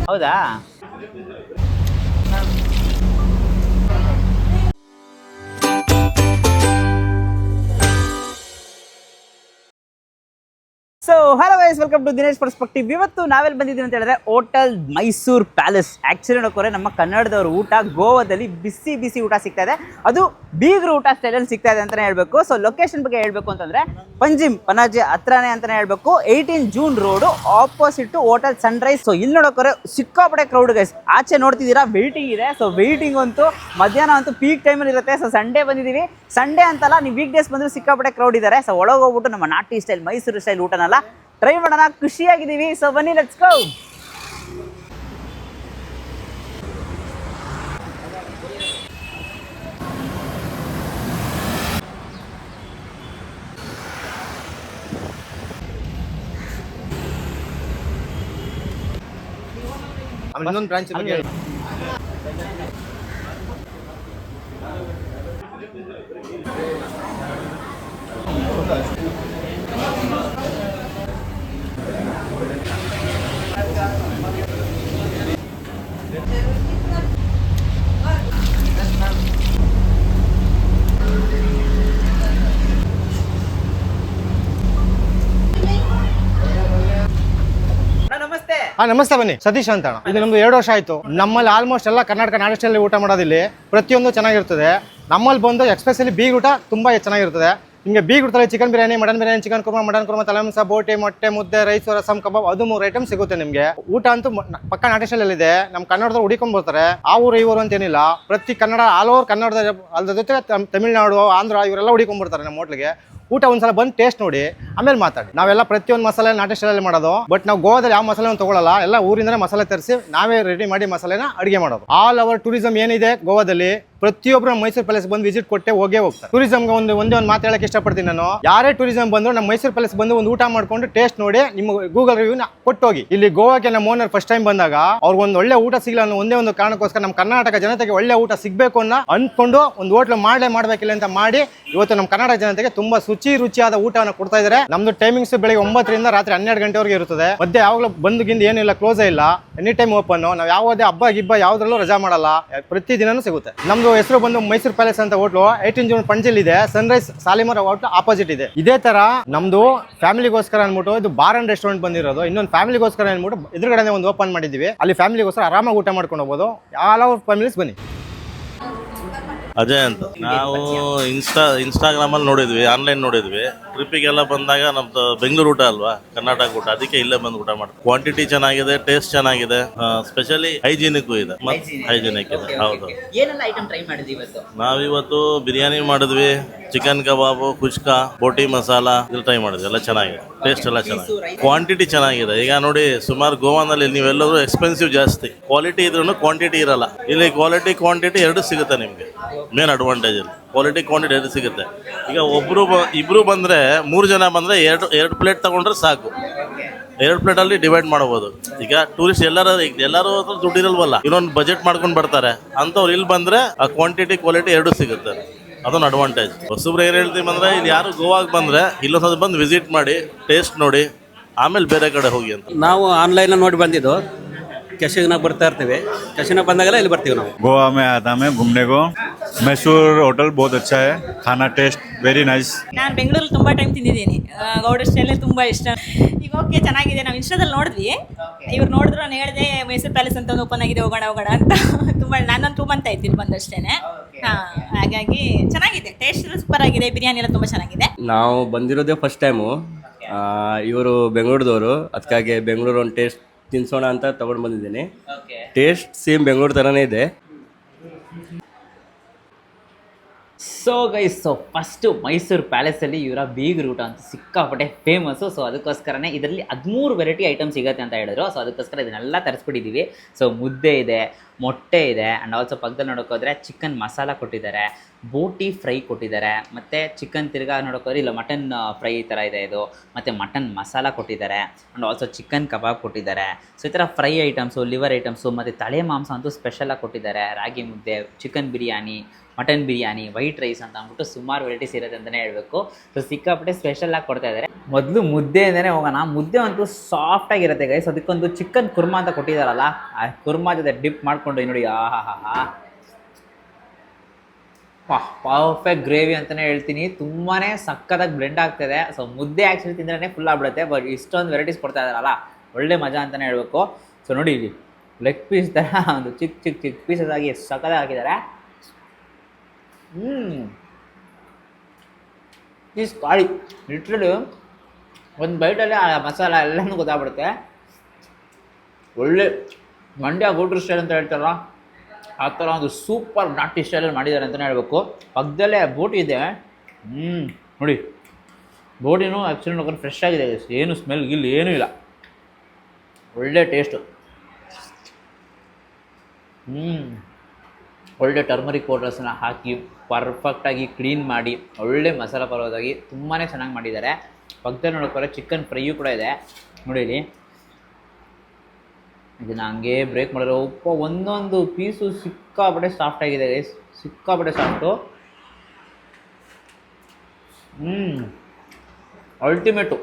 ಹೌದಾ? So hello guys, welcome to Dinesh perspective. ಇವತ್ತು ನಾವೆಲ್ಲಿ ಬಂದಿದ್ದೀವಿ ಅಂತ ಹೇಳಿದ್ರೆ ಹೋಟೆಲ್ ಮೈಸೂರು ಪ್ಯಾಲೇಸ್. ಆ್ಯಕ್ಚುಲಿ ನೋಡೋಕೆ ನಮ್ಮ ಕನ್ನಡದವ್ರ ಊಟ ಗೋವಾದಲ್ಲಿ ಬಿಸಿ ಬಿಸಿ ಊಟ ಸಿಗ್ತಾ ಇದೆ, ಅದು ಬೀಗರು ಊಟ ಸ್ಟೈಲಲ್ಲಿ ಸಿಗ್ತಾ ಇದೆ ಅಂತಲೇ ಹೇಳಬೇಕು. ಸೊ ಲೊಕೇಶನ್ ಬಗ್ಗೆ ಹೇಳಬೇಕು ಅಂತಂದರೆ ಪಂಜಿಮ್ ಪನಾಜಿ ಹತ್ರನೇ ಅಂತಲೇ ಹೇಳಬೇಕು. 18 June road, opposite hotel Sunrise. So ಇಲ್ಲಿ ನೋಡೋಕೆ ಸಿಕ್ಕಾಪಟ್ಟೆ ಕ್ರೌಡ್ ಗೈಸ್. ಆಚೆ ನೋಡ್ತಿದ್ದೀರಾ ವೆಯ್ಟಿಂಗ್ ಇದೆ. ಸೊ ವೆಯ್ಟಿಂಗ್ ಅಂತೂ ಮಧ್ಯಾಹ್ನ ಅಂತೂ ಪೀಕ್ ಟೈಮಲ್ಲಿ ಇರುತ್ತೆ. ಸೊ ಸಂಡೇ ಬಂದಿದ್ದೀವಿ, ಸಂಡೇ ಅಂತಲ್ಲ ನೀವು ವೀಕ್ ಡೇಸ್ ಬಂದರೂ ಸಿಕ್ಕಾಪಟ್ಟೆ ಕ್ರೌಡ್ ಇದ್ದಾರೆ. ಸೊ ಒಳಗೆ ಹೋಗ್ಬಿಟ್ಟು ನಮ್ಮ ನಾಟಿ ಸ್ಟೈಲ್ ಮೈಸೂರು ಸ್ಟೈಲ್ ಊಟನೆಲ್ಲ ಟ್ರೈ ಮಾಡೋಣ, ಖುಷಿಯಾಗಿದ್ದೀವಿ. ಸೊ ಬನ್ನಿ, ಲೆಟ್ಸ್ ಗೋ. ಇನ್ನೊಂದು ಬ್ರಾಂಚ್ ಇದೆ. ನಮಸ್ತೆ, ಬನ್ನಿ. ಸತೀಶ್ ಅಂತ ಅಣ್ಣ. ಇದು ನಮ್ದು 2 ವರ್ಷ ಆಯ್ತು. ನಮ್ಮಲ್ಲಿ ಆಲ್ಮೋಸ್ಟ್ ಎಲ್ಲ ಕರ್ನಾಟಕ ನಾಟಿ ಸ್ಟೈಲ್ ಊಟ ಮಾಡೋದಿಲ್ಲಿ ಪ್ರತಿಯೊಂದು ಚೆನ್ನಾಗಿರ್ತದೆ. ನಮ್ಮಲ್ಲಿ ಬಂದು ಎಕ್ಸ್ಪೆಷಲಿ ಬೀಗ್ ಊಟ ತುಂಬಾ ಚೆನ್ನಾಗಿರ್ತದೆ. ನಿಮಗೆ ಬೀಗ್ ಊಟದಲ್ಲಿ chicken biryani, mutton biryani, chicken korma, mutton korma, ತಲೆಮಾಂಸ, ಬೋಟಿ, ಮೊಟ್ಟೆ, ಮುದ್ದೆ, ರೈಸ್, ರಸಂ, ಕಬಾಬ್, ಅದು 3 ಐಟಮ್ ಸಿಗುತ್ತೆ ನಿಮಗೆ. ಊಟ ಅಂತೂ ಪಕ್ಕ ನಾಟಿ ಸ್ಟೈಲ್ ಇದೆ. ನಮ್ಮ ಕನ್ನಡದವ್ರು ಹುಡಿಕೊಂಡ್ ಬರ್ತಾರೆ. ಆ ಊರು ಈ ಊರು ಅಂತ ಏನಿಲ್ಲ, ಪ್ರತಿ ಕನ್ನಡ ಆಲ್ ಓವರ್ ಕನ್ನಡದ ಅದ್ರ ಜೊತೆ ತಮಿಳ್ನಾಡು, ಆಂಧ್ರ ಇವರೆಲ್ಲ ಹುಡಿಕೊಂಡ್ ಬರ್ತಾರೆ ನಮ್ಮ ಹೋಟ್ಲಿಗೆ. ಊಟ ಒಂದ್ಸಲ ಬಂದು ಟೇಸ್ಟ್ ನೋಡಿ ಆಮೇಲೆ ಮಾತಾಡಿ. ನಾವೆಲ್ಲ ಪ್ರತಿಯೊಂದು ಮಸಾಲೆ ನಾಟಿ ಸ್ಟೈಲಲ್ಲಿ ಮಾಡೋದು. ಬಟ್ ನಾವು ಗೋವಾದಲ್ಲಿ ಯಾವ ಮಸಾಲೆ ತಗೊಳ್ಳಲ್ಲ, ಎಲ್ಲ ಊರಿಂದನೇ ಮಸಾಲೆ ತರಿಸಿ ನಾವೇ ರೆಡಿ ಮಾಡಿ ಮಸಾಲೆನ ಅಡುಗೆ ಮಾಡೋದು. ಆಲ್ ಓವರ್ ಟೂರಿಸಂ ಏನಿದೆ ಗೋವಾದಲ್ಲಿ, ಪ್ರತಿಯೊಬ್ಬರು ಮೈಸೂರು ಪ್ಯಾಲೇಸ್ ಬಂದು ವಿಸಿಟ್ ಕೊಟ್ಟೆ ಹೋಗೇ ಹೋಗ್ತಾರೆ. ಟೂರಿಸಂಗೆ ಒಂದೇ ಒಂದು ಮಾತು ಹೇಳಕ್ಕೆ ಇಷ್ಟಪಡ್ತೀನಿ ನಾನು. ಯಾರೇ ಟೂರಿಸಂ ಬಂದ್ರು ನಮ್ಮ ಮೈಸೂರು ಪ್ಯಾಲೇಸ್ ಬಂದು ಒಂದು ಊಟ ಮಾಡ್ಕೊಂಡು ಟೇಸ್ಟ್ ನೋಡಿ ನಿಮ್ಮ ಗೂಗಲ್ ರಿವ್ಯೂನ ಕೊಟ್ಟು ಹೋಗಿ. ಇಲ್ಲಿ ಗೋವಾಕ್ಕೆ ನಮ್ಮ ಓನರ್ ಫಸ್ಟ್ ಟೈಮ್ ಬಂದಾಗ ಅವ್ರಿಗೆ ಒಂದು ಒಳ್ಳೆ ಊಟ ಸಿಗಲ್ಲ ಅನ್ನೋ ಒಂದೇ ಒಂದು ಕಾರಣಕ್ಕೋಸ್ಕರ ನಮ್ಮ ಕರ್ನಾಟಕ ಜನತೆಗೆ ಒಳ್ಳೆ ಊಟ ಸಿಗಬೇಕು ಅನ್ನೋ ಅಂದ್ಕೊಂಡು ಒಂದು ಹೋಟ್ಲು ಮಾಡಬೇಕಿಲ್ಲ ಅಂತ ಮಾಡಿ ಇವತ್ತು ನಮ್ಮ ಕರ್ನಾಟಕ ಜನತೆಗೆ ತುಂಬಾ ರುಚಿಯಾದ ಊಟವನ್ನು ಕೊಡ್ತಾ ಇದ್ದಾರೆ. ನಮ್ದು ಟೈಮಿಂಗ್ಸ್ ಬೆಳಿಗ್ಗೆ 9ರಿಂದ ರಾತ್ರಿ 12 ಗಂಟೆವರೆಗೆ ಇರುತ್ತದೆ. ಮಧ್ಯೆ ಯಾವಾಗಲೂ ಬಂದ್ಗಿಂದ ಏನಿಲ್ಲ, ಕ್ಲೋಸೇ ಇಲ್ಲ, ಎನಿ ಟೈಮ್ ಓಪನ್. ನಾವು ಯಾವುದೇ ಹಬ್ಬ ಗಿಬ್ಬ ಯಾವ್ದ್ರಲ್ಲೂ ರಜಾ ಮಾಡಲ್ಲ, ಪ್ರತಿ ದಿನನೂ ಸಿಗುತ್ತೆ. ನಮ್ದು ಹೆಸರು ಬಂದು ಮೈಸೂರು ಪ್ಯಾಲೇಸ್ ಅಂತ ಹೋಟ್ಲು 18 ಜೂನ್ ಪಂಜಿಲ್ ಇದೆ. ಸನ್ರೈಸ್ ಸಾಲಿಮರ್ ಹೋಟ್ಲು ಆಪೋಸಿಟ್ ಇದೆ. ಇದೇ ತರ ನಮ್ದು ಫ್ಯಾಮಿಲಿಗೋಸ್ಕರ ಅನ್ಬಿಟ್ಟು ಇದು ಬಾರ್ ಅಂಡ್ ರೆಸ್ಟೋರೆಂಟ್ ಬಂದಿರೋದು. ಇನ್ನೊಂದು ಫ್ಯಾಮಿಲಿಗೋಸ್ಕರ ಅನ್ಬಿಟ್ಟು ಎದುರುಗಡೆ ಒಂದು ಓಪನ್ ಮಾಡಿದ್ದೀವಿ. ಅಲ್ಲಿ ಫ್ಯಾಮಿಲಿಗೋಸ್ಕರ ಆರಾಮಾಗಿ ಊಟ ಮಾಡ್ಕೊಂಡು ಹೋಗ್ಬೋದು. ಯಾವ ಫ್ಯಾಮಿಲೀಸ್ ಬನ್ನಿ. ಅಜಯ್ ಅಂತ. ನಾವು ಇನ್ಸ್ಟಾಗ್ರಾಮಲ್ಲಿ ನೋಡಿದ್ವಿ, ಆನ್ಲೈನ್ ನೋಡಿದ್ವಿ. ಟ್ರಿಪ್ಪಿಗೆಲ್ಲ ಬಂದಾಗ ನಮ್ದು ಬೆಂಗಳೂರು ಊಟ ಅಲ್ವಾ, ಕರ್ನಾಟಕ ಊಟ, ಅದಕ್ಕೆ ಇಲ್ಲೇ ಬಂದು ಊಟ ಮಾಡ್ತೀವಿ. ಕ್ವಾಂಟಿಟಿ ಚೆನ್ನಾಗಿದೆ, ಟೇಸ್ಟ್ ಚೆನ್ನಾಗಿದೆ, ಸ್ಪೆಷಲಿ ಹೈಜಿನಿಕ್ ಇದೆ. ಹೈಜಿನಿಕ್ ಇದೆ. ಹೌದು. ನಾವಿವತ್ತು ಬಿರಿಯಾನಿ ಮಾಡಿದ್ವಿ, ಚಿಕನ್ ಕಬಾಬು, ಕುಷ್ಕಾ, ಬೋಟಿ ಮಸಾಲ ಇದು ಟ್ರೈ ಮಾಡಿದ್ವಿ. ಎಲ್ಲ ಚೆನ್ನಾಗಿದೆ, ಟೇಸ್ಟ್ ಎಲ್ಲ ಚೆನ್ನಾಗಿದೆ, ಕ್ವಾಂಟಿಟಿ ಚೆನ್ನಾಗಿದೆ. ಈಗ ನೋಡಿ, ಸುಮಾರು ಗೋವಾನಲ್ಲಿ ನೀವೆಲ್ಲರೂ ಎಕ್ಸ್ಪೆನ್ಸಿವ್ ಜಾಸ್ತಿ, ಕ್ವಾಲಿಟಿ ಇದ್ರೂ ಕ್ವಾಂಟಿಟಿ ಇರಲ್ಲ. ಇಲ್ಲಿ ಕ್ವಾಲಿಟಿ ಕ್ವಾಂಟಿಟಿ ಎರಡು ಸಿಗುತ್ತೆ ನಿಮಗೆ. ಮೇನ್ ಅಡ್ವಾಂಟೇಜ್ ಇಲ್ಲಿ ಕ್ವಾಲಿಟಿ ಕ್ವಾಂಟಿಟಿ ಎರಡು ಸಿಗುತ್ತೆ. ಈಗ ಇಬ್ರು ಬಂದ್ರೆ 3 ಜನ ಬಂದ್ರೆ ಎರಡು ಪ್ಲೇಟ್ ತಗೊಂಡ್ರೆ ಸಾಕು. 2 ಪ್ಲೇಟಲ್ಲಿ ಡಿವೈಡ್ ಮಾಡಬಹುದು. ಈಗ ಟೂರಿಸ್ಟ್ ಎಲ್ಲರೂ ದುಡ್ಡಿರಲ್ವಲ್ಲ, ಇನ್ನೊಂದು ಬಜೆಟ್ ಮಾಡ್ಕೊಂಡು ಬರ್ತಾರೆ ಅಂತವ್ರು ಇಲ್ಲಿ ಬಂದ್ರೆ ಆ ಕ್ವಾಂಟಿಟಿ ಕ್ವಾಲಿಟಿ ಎರಡು ಸಿಗುತ್ತೆ. ಅದೊಂದು ಅಡ್ವಾಂಟೇಜ್. ಹೊಸಬ್ರು ಏನು ಹೇಳ್ತೀವಿ ಅಂದ್ರೆ, ಇಲ್ಲಿ ಯಾರು ಗೋವಾಗೆ ಬಂದ್ರೆ ಇಲ್ಲೊಂದು ಬಂದು ವಿಸಿಟ್ ಮಾಡಿ ಟೇಸ್ಟ್ ನೋಡಿ ಆಮೇಲೆ ಬೇರೆ ಕಡೆ ಹೋಗಿ ಅಂತ. ನಾವು ಆನ್ಲೈನ್ ನೋಡಿ ಬಂದಿದ್ದು. कैशिनाग ಬರ್ತಾ ಇರ್ತೀವಿ. कैशिनाग ಬಂದಾಗೆಲ್ಲ ಇಲ್ಲಿ ಬರ್ತೀವಿ ನಾವು. गोवा में आता मैं घूमने को. मैसूर होटल बहुत अच्छा है, खाना टेस्ट ವೆರಿ ನೈಸ್. ನಾನು ಬೆಂಗಳೂರಲ್ಲಿ ತುಂಬ ಟೈಮ್ ತಿಂದಿದ್ದೀನಿ. ಗೌಡ ಸ್ಟೈಲೇ ತುಂಬ ಇಷ್ಟ. ಈಗ ಓಕೆ, ಚೆನ್ನಾಗಿದೆ. ನಾವು ಇನ್ಸ್ಟಾದಲ್ಲಿ ನೋಡಿದ್ವಿ, ಇವ್ರು ನೋಡಿದ್ರು. ನಾನು ಹೇಳಿದೆ ಮೈಸೂರು ಪ್ಯಾಲೇಸ್ ಅಂತ ಒಂದು ಓಪನ್ ಆಗಿದೆ, ಹೋಗೋಣ ಅಂತ. ತುಂಬ ನಾನೊಂದು 2 ಮಂತ್ ಆಯ್ತು ಇಲ್ಲಿ ಬಂದಷ್ಟೇ. ಹಾಗಾಗಿ ಚೆನ್ನಾಗಿದೆ, ಟೇಸ್ಟ್ ಸೂಪರ್ ಆಗಿದೆ. ಬಿರಿಯಾನಿ ಎಲ್ಲ ತುಂಬ ಚೆನ್ನಾಗಿದೆ. ನಾವು ಬಂದಿರೋದೇ ಫಸ್ಟ್ ಟೈಮು. ಇವರು ಬೆಂಗಳೂರದವರು, ಅದಕ್ಕಾಗಿ ಬೆಂಗಳೂರು ಒಂದು ಟೇಸ್ಟ್ ತಿನ್ಸೋಣ ಅಂತ ತಗೊಂಡು ಬಂದಿದ್ದೀನಿ. ಟೇಸ್ಟ್ ಸೇಮ್ ಬೆಂಗಳೂರು ಥರನೇ ಇದೆ. ಸೊ ಗೈಸ್, ಫಸ್ಟು ಮೈಸೂರು ಪ್ಯಾಲೇಸಲ್ಲಿ ಇವರ ಬೀಗರು ಊಟ ಅಂತ ಸಿಕ್ಕಾಪಟ್ಟೆ ಫೇಮಸ್ಸು. ಸೊ ಅದಕ್ಕೋಸ್ಕರನೇ ಇದರಲ್ಲಿ 13 ವೆರೈಟಿ ಐಟಮ್ ಸಿಗುತ್ತೆ ಅಂತ ಹೇಳಿದ್ರು. ಸೊ ಅದಕ್ಕೋಸ್ಕರ ಇದನ್ನೆಲ್ಲ ತರಿಸ್ಬಿಟ್ಟಿದ್ದೀವಿ. ಸೊ ಮುದ್ದೆ ಇದೆ, ಮೊಟ್ಟೆ ಇದೆ, ಆ್ಯಂಡ್ ಆಲ್ಸೋ ಪಕ್ಕದಲ್ಲಿ ನೋಡೋಕ್ಕೋದ್ರೆ ಚಿಕನ್ ಮಸಾಲ ಕೊಟ್ಟಿದ್ದಾರೆ, ಬೋಟಿ ಫ್ರೈ ಕೊಟ್ಟಿದ್ದಾರೆ, ಮತ್ತು ಚಿಕನ್ ತಿರ್ಗಾ ನೋಡೋಕೋದ್ರೆ ಇಲ್ಲ ಮಟನ್ ಫ್ರೈ ಥರ ಇದೆ ಇದು, ಮತ್ತು ಮಟನ್ ಮಸಾಲ ಕೊಟ್ಟಿದ್ದಾರೆ, ಆ್ಯಂಡ್ ಆಲ್ಸೋ ಚಿಕನ್ ಕಬಾಬ್ ಕೊಟ್ಟಿದ್ದಾರೆ. ಸೊ ಈ ಥರ ಫ್ರೈ ಐಟಮ್ಸು, ಲಿವರ್ ಐಟಮ್ಸು ಮತ್ತು ತಲೆ ಮಾಂಸ ಅಂತೂ ಸ್ಪೆಷಲಾಗಿ ಕೊಟ್ಟಿದ್ದಾರೆ. Ragi mudde, chicken biryani, mutton biryani, white rice ಅಂತ ಅಂದ್ಬಿಟ್ಟು ಸುಮಾರು ವೆರೈಟೀಸ್ ಇರುತ್ತೆ ಅಂತಲೇ ಹೇಳಬೇಕು. ಸೊ ಸಿಕ್ಕಾಪಟ್ಟೆ ಸ್ಪೆಷಲಾಗಿ ಕೊಡ್ತಾ ಇದ್ದಾರೆ. ಮೊದಲು ಮುದ್ದೆಯಿಂದನೇ ಹೋಗೋಣ. ಮುದ್ದೆ ಅಂತೂ ಸಾಫ್ಟಾಗಿರುತ್ತೆ ಗೈಸ್. ಅದಕ್ಕೊಂದು ಚಿಕನ್ ಕುರ್ಮಾ ಅಂತ ಕೊಟ್ಟಿದ್ದಾರಲ್ಲ, ಆ ಕುರ್ಮಾ ಜೊತೆ ಡಿಪ್ ಮಾಡಿಕೊಂಡು ನೋಡಿ, ಆಹಾ ಪರ್ಫೆಕ್ಟ್ ಗ್ರೇವಿ ಅಂತಲೇ ಹೇಳ್ತೀನಿ. ತುಂಬಾ ಸಕ್ಕತ್ತಾಗಿ ಬ್ಲೆಂಡ್ ಆಗ್ತಾಯಿದೆ. ಸೊ ಮುದ್ದೆ ಆ್ಯಕ್ಚುಲಿ ತಿಂದ್ರೆ ಫುಲ್ ಆಗ್ಬಿಡುತ್ತೆ, ಬಟ್ ಇಷ್ಟೊಂದು ವೆರೈಟೀಸ್ ಕೊಡ್ತಾ ಇದ್ದಾರಲ್ಲ, ಒಳ್ಳೆ ಮಜಾ ಅಂತಲೇ ಹೇಳ್ಬೇಕು. ಸೊ ನೋಡಿ ಇಲ್ಲಿ ಲೆಗ್ ಪೀಸ್ ಥರ ಒಂದು ಚಿಕ್ಕ ಪೀಸಸ್ ಆಗಿ ಸಕ್ಕತ್ತಾಗಿ ಹಾಕಿದ್ದಾರೆ. ಪೀಸ್ ಕಾಳಿ ಲಿಟ್ರಲಿ ಒಂದು ಬೈಟಲ್ಲೇ ಆ ಮಸಾಲ ಎಲ್ಲನೂ ಗೊತ್ತಾಗ್ಬಿಡುತ್ತೆ. ಒಳ್ಳೆ ಮಂಡ್ಯ ಗೌಡ್ರ ಸ್ಟೈಲ್ ಅಂತ ಹೇಳ್ತಾರಲ್ಲ, ಆ ಥರ ಒಂದು ಸೂಪರ್ ನಾಟಿ ಸ್ಟೈಲಲ್ಲಿ ಮಾಡಿದ್ದಾರೆ ಅಂತಲೇ ಹೇಳಬೇಕು. ಪಕ್ಕದಲ್ಲೇ ಬೋಟಿ ಇದೆ. ನೋಡಿ ಬೋಟಿನೂ ಆ್ಯಕ್ಚುಲಿ ನೋಡ್ಕೊಂಡು ಫ್ರೆಶ್ ಆಗಿದೆ, ಏನು ಸ್ಮೆಲ್ ಗಿಲ್ ಏನೂ ಇಲ್ಲ, ಒಳ್ಳೆ ಟೇಸ್ಟು. ಒಳ್ಳೆ ಟರ್ಮರಿಕ್ ಪೌಡರ್ಸನ್ನ ಹಾಕಿ ಪರ್ಫೆಕ್ಟಾಗಿ ಕ್ಲೀನ್ ಮಾಡಿ ಒಳ್ಳೆ ಮಸಾಲ ಪರವಾಗಿ ತುಂಬಾ ಚೆನ್ನಾಗಿ ಮಾಡಿದ್ದಾರೆ. ಪಕ್ಕದಲ್ಲಿ ನೋಡೋಕ್ಕೋರೆ ಚಿಕನ್ ಫ್ರೈಯೂ ಕೂಡ ಇದೆ. ನೋಡಿ ಇಲ್ಲಿ ಇದನ್ನು ಹಂಗೆ ಬ್ರೇಕ್ ಮಾಡಿರೋ ಉಪ್ಪು ಒಂದೊಂದು ಪೀಸು ಸಿಕ್ಕಾಪಟ್ಟೆ ಸಾಫ್ಟಾಗಿದೆ ಗೈಸ್, ಸಿಕ್ಕಾಪಟ್ಟೆ ಸಾಫ್ಟು. ಅಲ್ಟಿಮೇಟು.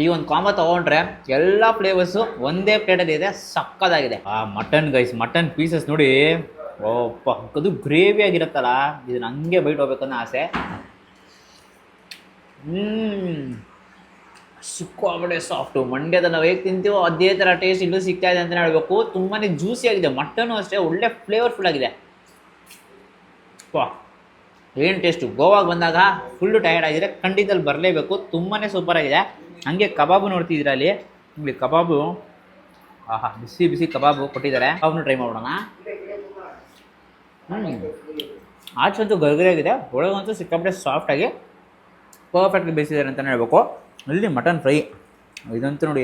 ಈ ಒಂದು ಕಾಂಬೋ ತೊಗೊಂಡ್ರೆ ಎಲ್ಲ ಫ್ಲೇವರ್ಸು ಒಂದೇ ಪ್ಲೇಟಲ್ಲಿ ಇದೆ, ಸಕ್ಕತ್ತಾಗಿದೆ. ಆ ಮಟನ್ ಗೈಸ್, ಮಟನ್ ಪೀಸಸ್ ನೋಡಿ, ಓಪ್ಪ ಅದು ಗ್ರೇವಿ ಆಗಿರುತ್ತಲ್ಲ, ಇದನ್ನ ಹಂಗೆ ಬೈಟ್ ಹೋಗ್ಬೇಕನ್ನೋ ಆಸೆ. ಸಿಕ್ಕಾಪಟ್ಟೆ ಸಾಫ್ಟು. ಮಂಡ್ಯದ ನಾವು ಹೇಗೆ ತಿಂತೀವೋ ಅದೇ ಥರ ಟೇಸ್ಟ್ ಇಲ್ಲೂ ಸಿಗ್ತಾ ಇದೆ ಅಂತಲೇ ಹೇಳಬೇಕು. ತುಂಬಾ ಜ್ಯೂಸಿ ಆಗಿದೆ. ಮಟನ್ನು ಅಷ್ಟೇ ಒಳ್ಳೆ ಫ್ಲೇವರ್ಫುಲ್ ಆಗಿದೆ. ಏನು ಟೇಸ್ಟು. ಗೋವಾಗೆ ಬಂದಾಗ ಫುಲ್ಲು ಟಯರ್ಡ್ ಆಗಿದೆ, ಖಂಡಿತಲ್ಲಿ ಬರಲೇಬೇಕು. ತುಂಬಾ ಸೂಪರ್ ಆಗಿದೆ. ಹಂಗೆ ಕಬಾಬು ನೋಡ್ತಿದ್ದೀರ ಅಲ್ಲಿ, ಇಲ್ಲಿ ಕಬಾಬು, ಆಹಾ ಬಿಸಿ ಬಿಸಿ ಕಬಾಬು ಕೊಟ್ಟಿದ್ದಾರೆ. ಕಬಾಬ್ನು ಟ್ರೈ ಮಾಡೋಣ. ಆಚಂತೂ ಗರ್ಗರಿ ಆಗಿದೆ, ಒಳಗಂತೂ ಸಿಕ್ಕಾಪಟ್ಟೆ ಸಾಫ್ಟಾಗಿ ಪರ್ಫೆಕ್ಟ್ಲಿ ಬೇಯಿಸಿದ್ದಾರೆ ಅಂತಲೇ ಹೇಳ್ಬೇಕು. ಇಲ್ಲಿ ಮಟನ್ ಫ್ರೈ ಇದಂತೂ ನೋಡಿ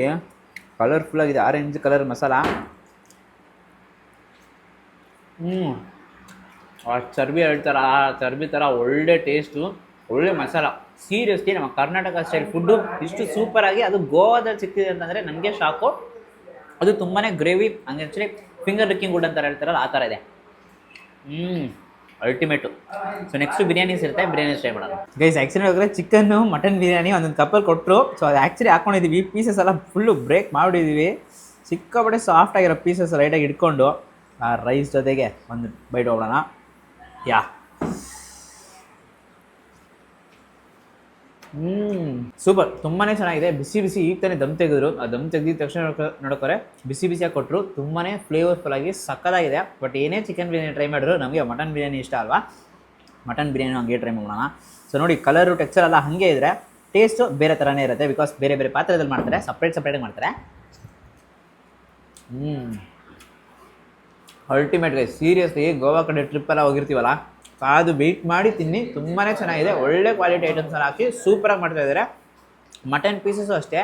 ಕಲರ್ಫುಲ್ಲಾಗಿದೆ, ಆರೆಂಜ್ ಕಲರ್ ಮಸಾಲ. ಆ ಚರ್ಬಿ ಹೇಳ್ತಾರ, ಆ ಚರ್ಬಿ ಥರ ಒಳ್ಳೆ ಟೇಸ್ಟು, ಒಳ್ಳೆ ಮಸಾಲ. ಸೀರಿಯಸ್ಲಿ ನಮ್ಮ ಕರ್ನಾಟಕ ಸ್ಟೈಲ್ ಫುಡ್ಡು ಇಷ್ಟು ಸೂಪರಾಗಿ ಅದು ಗೋವಾದಲ್ಲಿ ಸಿಗ್ತಿದೆ ಅಂತಂದರೆ ನನಗೆ ಶಾಕು. ಅದು ತುಂಬಾ ಗ್ರೇವಿ, ಹಂಗೆ ಆ್ಯಕ್ಚುಲಿ ಫಿಂಗರ್ ಲಿಕ್ಕಿಂಗ್ ವುಡ್ ಅಂತ ಹೇಳ್ತಾರಲ್ಲ, ಆ ಥರ ಇದೆ. ಅಲ್ಟಿಮೇಟು. ಸೊ ನೆಕ್ಸ್ಟ್ ಬಿರಿಯಾನೀಸ್ ಇರುತ್ತೆ, ಬಿರಿಯಾನಿ ಟ್ರೈ ಮಾಡೋಣ ಗೈಸ್. ಆ್ಯಕ್ಚುಲಿ ಹೋದರೆ ಚಿಕನ್ನು ಮಟನ್ ಬಿರಿಯಾನಿ ಒಂದೊಂದು ಕಪ್ಪಲ್ಲಿ ಕೊಟ್ಟರು. ಸೊ ಅದು ಆ್ಯಕ್ಚುಲಿ ಹಾಕ್ಕೊಂಡಿದ್ದೀವಿ, ಪೀಸಸ್ ಎಲ್ಲ ಫುಲ್ಲು ಬ್ರೇಕ್ ಮಾಡಿದ್ದೀವಿ. ಸಿಕ್ಕಾಪಟ್ಟೆ ಸಾಫ್ಟಾಗಿರೋ ಪೀಸಸ್ ಲೈಟಾಗಿ ಇಟ್ಕೊಂಡು ಆ ರೈಸ್ ಜೊತೆಗೆ ಒಂದು ಬೈಟ್ ಹೋಗೋಣ. ಸೂಪರ್, ತುಂಬಾ ಚೆನ್ನಾಗಿದೆ. ಬಿಸಿ ಬಿಸಿ ಈಗ ತಾನೇ ದಮ್ ತೆಗೆದ್ರು. ಆ ದಮ್ ತೆಗೆದಿದ ತಕ್ಷಣ ನೋಡೋಕ್ಕೋರೆ ಬಿಸಿ ಬಿಸಿಯಾಗಿ ಕೊಟ್ಟರು. ತುಂಬಾ ಫ್ಲೇವರ್ಫುಲ್ ಆಗಿ ಸಕ್ಕತ್ತಾಗಿದೆ. ಬಟ್ ಏನೇ ಚಿಕನ್ ಬಿರಿಯಾನಿ ಟ್ರೈ ಮಾಡಿದ್ರು ನಮಗೆ ಮಟನ್ ಬಿರಿಯಾನಿ ಇಷ್ಟ ಅಲ್ವಾ, ಮಟನ್ ಬಿರಿಯಾನಿ ಹಂಗೆ ಟ್ರೈ ಮಾಡೋಣ. ಸೊ ನೋಡಿ ಕಲರು ಟೆಕ್ಸ್ಚರ್ ಎಲ್ಲ ಹಾಗೆ ಇದ್ದರೆ ಟೇಸ್ಟು ಬೇರೆ ಥರನೇ ಇರುತ್ತೆ. ಬಿಕಾಸ್ ಬೇರೆ ಬೇರೆ ಪಾತ್ರೆದಲ್ಲಿ ಮಾಡ್ತಾರೆ, ಸಪ್ರೇಟಾಗಿ ಮಾಡ್ತಾರೆ. Ultimate guys. ಸೀರಿಯಸ್ಲಿ ಗೋವಾ ಕಡೆ ಟ್ರಿಪ್ಪೆಲ್ಲ ಹೋಗಿರ್ತೀವಲ್ಲ, ಕಾದು ವೆಯ್ಟ್ ಮಾಡಿ ತಿನ್ನಿ, ತುಂಬಾ ಚೆನ್ನಾಗಿದೆ. ಒಳ್ಳೆ ಕ್ವಾಲಿಟಿ ಐಟಮ್ಸನ್ನು ಹಾಕಿ ಸೂಪರಾಗಿ ಮಾಡ್ತಾ ಇದ್ದಾರೆ. ಮಟನ್ ಪೀಸಸ್ಸು ಅಷ್ಟೇ,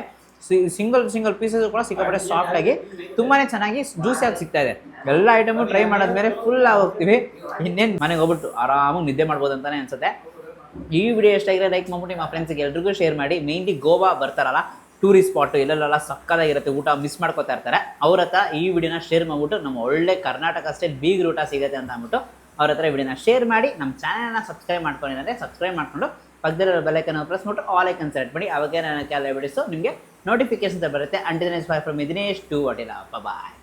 ಸಿಂಗಲ್ ಪೀಸಸ್ಸು ಕೂಡ ಸಿಕ್ಕಾಪಟ್ಟೆ ಸಾಫ್ಟಾಗಿ ತುಂಬಾ ಚೆನ್ನಾಗಿ ಜ್ಯೂಸಿಯಾಗಿ ಸಿಗ್ತಾ ಇದೆ. ಎಲ್ಲ ಐಟಮು ಟ್ರೈ ಮಾಡಿದ್ಮೇಲೆ ಫುಲ್ ಆಗೋಗ್ತೀವಿ. ಇನ್ನೇನು ಮನೆಗೆ ಹೋಗ್ಬಿಟ್ಟು ಆರಾಮಾಗಿ ನಿದ್ದೆ ಮಾಡ್ಬೋದು ಅಂತಲೇ ಅನಿಸುತ್ತೆ. ಈ ವಿಡಿಯೋ ಎಷ್ಟಾಗಿದೆ ಲೈಕ್ ಮಾಡ್ಬಿಟ್ಟು ನಿಮ್ಮ ಫ್ರೆಂಡ್ಸಿಗೆ ಎಲ್ರಿಗೂ ಶೇರ್ ಮಾಡಿ. ಮೇನ್ಲಿ ಗೋವಾ ಬರ್ತಾರಲ್ಲ, ಟೂರಿಸ್ಟ್ ಸ್ಪಾಟು ಇಲ್ಲೆಲ್ಲ ಸಕ್ಕತ್ತಾಗಿರುತ್ತೆ, ಊಟ ಮಿಸ್ ಮಾಡ್ಕೋತಾ ಇರ್ತಾರೆ, ಅವ್ರ ಹತ್ರ ಈ ವಿಡಿಯೋನ ಶೇರ್ ಮಾಡಿಬಿಟ್ಟು ನಮ್ಮ ಒಳ್ಳೆ ಕರ್ನಾಟಕ ಸ್ಟೈಲ್ ಬೀಗ್ ಊಟ ಸಿಗುತ್ತೆ ಅಂತ ಅಂದ್ಬಿಟ್ಟು ಅವ್ರ ಹತ್ರ ವಿಡಿಯೋನ ಶೇರ್ ಮಾಡಿ. ನಮ್ಮ ಚಾನಲ್ನ ಸಬ್ಸ್ಕ್ರೈಬ್ ಮಾಡ್ಕೊಂಡಿದ್ದಾರೆ, ಸಬ್ಸ್ಕ್ರೈಬ್ ಮಾಡ್ಕೊಂಡು ಪಕ್ಕದಲ್ಲಿರೋ ಬೆಲ್ಲೈಕನ್ ಪ್ರೆಸ್ ಮಾಡಿಬಿಟ್ಟು ಆಲ್ ಐಕನ್ ಸೆಲೆಕ್ಟ್ ಮಾಡಿ. ಅವಾಗ ನನ್ನ ಕೆಲವು ವಿಡಿಯೋಸು ನಿಮಗೆ ನೋಟಿಫಿಕೇಶನ್ ಬರುತ್ತೆ. Until next bye from Dinesh to ವಾಟಿಲ. ಬಾಯ್.